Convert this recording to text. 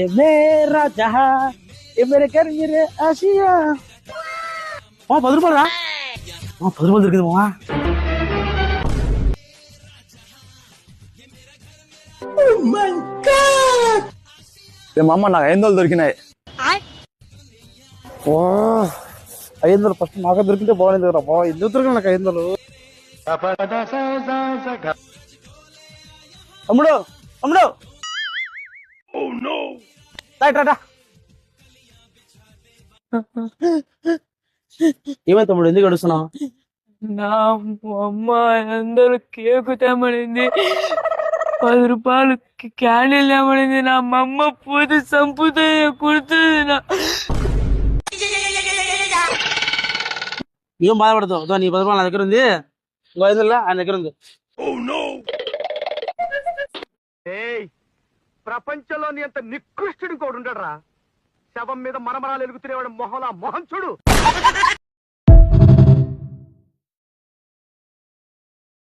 ఏ మేరా జహా ఏ మేరే కర్ మేరే ఆసియా. 10 రూపాయలు రా. 10 రూపాయలు దొరికింది మావా. మా అమ్మ నాకు 500 దొరికినాయి. 500 ఫస్ట్ మాకు దొరికితే బాగుంది రా బావ. ఎందుకు దొరికిన నాకు 500? తమ్ముడు తమ్ముడు రా. ఏమైంది తమ్ముడు, ఎందుకు గడుస్తున్నావు? నా అమ్మ అందరూ కేకు తెమ్మడింది, 10 రూపాయలు క్యాండిల్ తెమ్మడింది. నా అమ్మ పోతే చంపుతుంది, కుడుతుంది. ఏం బాధపడతావు? నీ 10 రూపాయలు నా దగ్గర ఉంది, ఇంకో 500 ఆయన దగ్గర ఉంది. ప్రపంచంలోని అంత నికృష్టుడు కూడా ఉండడరా. శవం మీద మరమరాలు ఎలుగుతున్నవాడు మొహలా మొహం చూడు.